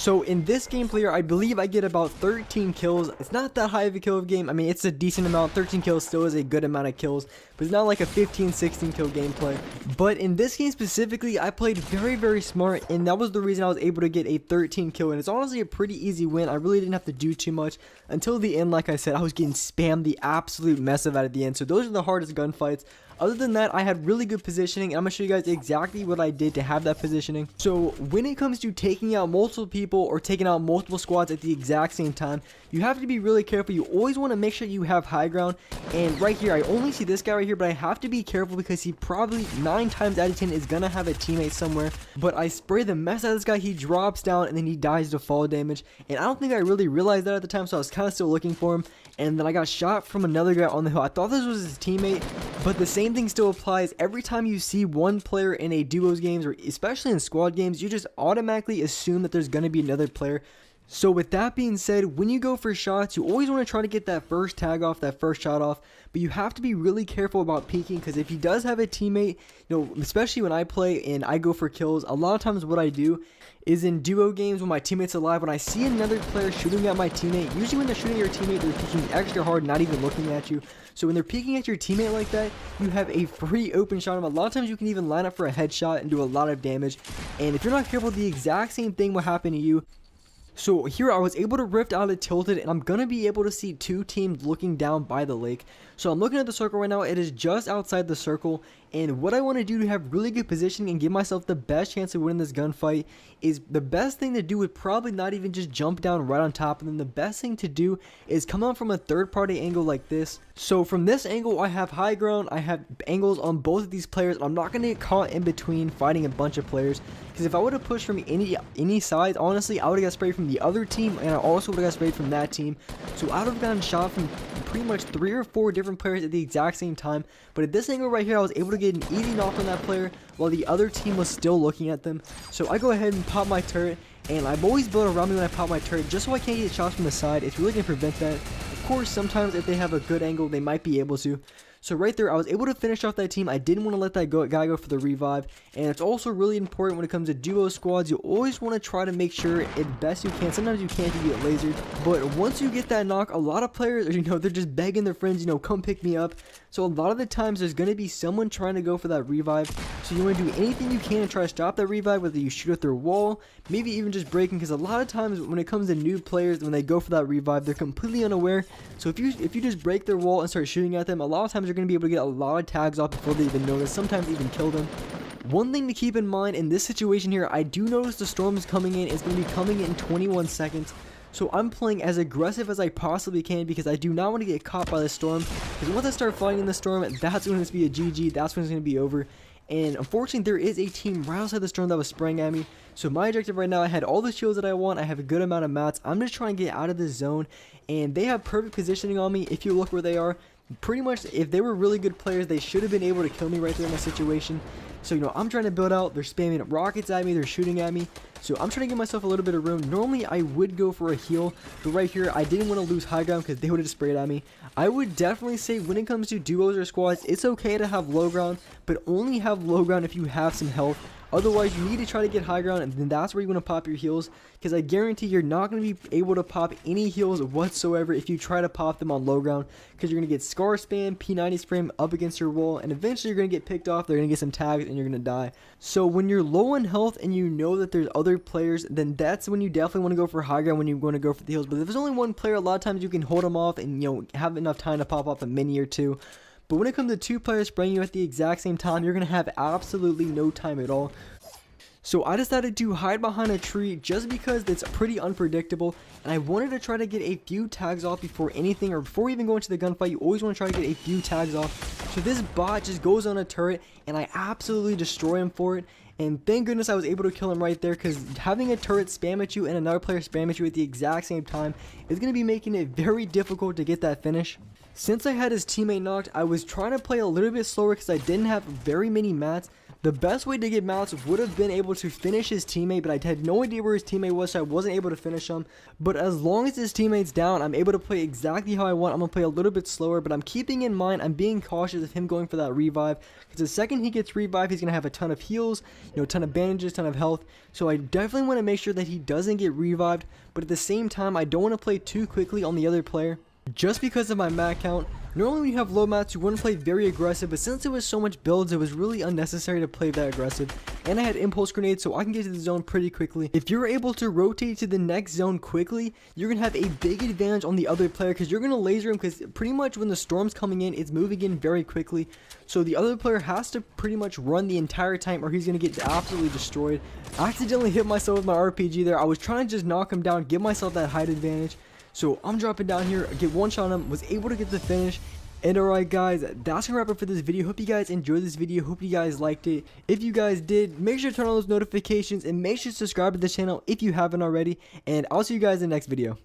So in this gameplay here, I believe I get about 13 kills. It's not that high of a kill game. I mean, it's a decent amount. 13 kills still is a good amount of kills, but it's not like a 15, 16 kill gameplay. But in this game specifically, I played very, very smart, and that was the reason I was able to get a 13 kill, and it's honestly a pretty easy win. I really didn't have to do too much until the end. Like I said, I was getting spammed the absolute mess of at the end. So those are the hardest gunfights. Other than that, I had really good positioning, and I'm going to show you guys exactly what I did to have that positioning. So when it comes to taking out multiple people or taking out multiple squads at the exact same time, you have to be really careful. You always want to make sure you have high ground. And right here, I only see this guy right here, but I have to be careful because he probably 9 times out of 10 is going to have a teammate somewhere. But I spray the mess out of this guy. He drops down and then he dies to fall damage. And I don't think I really realized that at the time, so I was kind of still looking for him. And then I got shot from another guy on the hill. I thought this was his teammate, but the same thing still applies. Every time you see one player in a duos games, or especially in squad games, you just automatically assume that there's going to be another player. So with that being said, when you go for shots, you always want to try to get that first tag off, that first shot off, but you have to be really careful about peeking, because if he does have a teammate, you know, especially when I play and I go for kills, a lot of times what I do is in duo games when my teammate's alive, when I see another player shooting at my teammate, usually when they're shooting at your teammate, they're peeking extra hard, not even looking at you. So when they're peeking at your teammate like that, you have a free open shot. A lot of times you can even line up for a headshot and do a lot of damage. And if you're not careful, the exact same thing will happen to you. So here I was able to rift out of tilted, and I'm going to be able to see 2 teams looking down by the lake. So I'm looking at the circle right now. It is just outside the circle, and what I want to do to have really good positioning and give myself the best chance of winning this gunfight is the best thing to do would probably not even just jump down right on top, and then the best thing to do is come out from a third-party angle like this. So from this angle, I have high ground, I have angles on both of these players, and I'm not going to get caught in between fighting a bunch of players, because if I would have pushed from any side, honestly, I would have got sprayed from the other team, and I also would have got sprayed from that team. So I would have gotten shot from pretty much 3 or 4 different players at the exact same time. But at this angle right here, I was able to get an easy knock on that player while the other team was still looking at them. So I go ahead and pop my turret, and I've always built around me when I pop my turret just so I can't get shots from the side. It's really going to prevent that. Of course, sometimes if they have a good angle, they might be able to. So right there, I was able to finish off that team. I didn't want to let that guy go for the revive. And it's also really important when it comes to duo squads. You always want to try to make sure as best you can. Sometimes you can't get lasered. But once you get that knock, a lot of players, you know, they're just begging their friends, you know, come pick me up. So a lot of the times there's going to be someone trying to go for that revive. So you want to do anything you can to try to stop that revive, whether you shoot at their wall, maybe even just breaking, because a lot of times when it comes to new players, when they go for that revive, they're completely unaware. So if you just break their wall and start shooting at them, a lot of times you're going to be able to get a lot of tags off before they even notice, sometimes even kill them. One thing to keep in mind in this situation here, I do notice the storm is coming in. It's going to be coming in 21 seconds. So I'm playing as aggressive as I possibly can because I do not want to get caught by the storm. Because once I start fighting in the storm, that's when it's going to be a GG. That's when it's going to be over. And unfortunately, there is a team right outside the storm that was spraying at me. So my objective right now, I had all the shields that I want. I have a good amount of mats. I'm just trying to get out of this zone. And they have perfect positioning on me. If you look where they are, pretty much if they were really good players, they should have been able to kill me right there in that situation. So, you know, I'm trying to build out. They're spamming rockets at me. They're shooting at me. So I'm trying to give myself a little bit of room. Normally, I would go for a heal. But right here, I didn't want to lose high ground because they would have just sprayed at me. I would definitely say when it comes to duos or squads, it's okay to have low ground. But only have low ground if you have some health. Otherwise, you need to try to get high ground, and then that's where you want to pop your heals, because I guarantee you're not going to be able to pop any heals whatsoever if you try to pop them on low ground, because you're going to get scar spam, P90 spam up against your wall, and eventually you're going to get picked off, they're going to get some tags, and you're going to die. So when you're low on health and you know that there's other players, then that's when you definitely want to go for high ground, when you want to go for the heals. But if there's only one player, a lot of times you can hold them off and, you know, have enough time to pop off a mini or two. But when it comes to 2 players spraying you at the exact same time, you're going to have absolutely no time at all. So I decided to hide behind a tree just because it's pretty unpredictable, and I wanted to try to get a few tags off before anything, or before even going to the gunfight. You always want to try to get a few tags off. So this bot just goes on a turret, and I absolutely destroy him for it. And thank goodness I was able to kill him right there, because having a turret spam at you and another player spam at you at the exact same time is going to be making it very difficult to get that finish. Since I had his teammate knocked, I was trying to play a little bit slower because I didn't have very many mats. The best way to get mats would have been able to finish his teammate, but I had no idea where his teammate was, so I wasn't able to finish him. But as long as his teammate's down, I'm able to play exactly how I want. I'm going to play a little bit slower, but I'm keeping in mind, I'm being cautious of him going for that revive, because the second he gets revived, he's going to have a ton of heals, a ton of bandages, ton of health. So I definitely want to make sure that he doesn't get revived, but at the same time, I don't want to play too quickly on the other player. Just because of my mat count. Normally when you have low mats, you wouldn't play very aggressive, but since it was so much builds, it was really unnecessary to play that aggressive. And I had impulse grenades, so I can get to the zone pretty quickly. If you're able to rotate to the next zone quickly, you're going to have a big advantage on the other player, because you're going to laser him, because pretty much when the storm's coming in, it's moving in very quickly. So the other player has to pretty much run the entire time, or he's going to get absolutely destroyed. I accidentally hit myself with my RPG there. I was trying to just knock him down, give myself that height advantage. So I'm dropping down here, get one shot on him, was able to get the finish. And alright guys, that's gonna wrap up for this video. Hope you guys enjoyed this video, hope you guys liked it. If you guys did, make sure to turn on those notifications and make sure to subscribe to the channel if you haven't already. And I'll see you guys in the next video.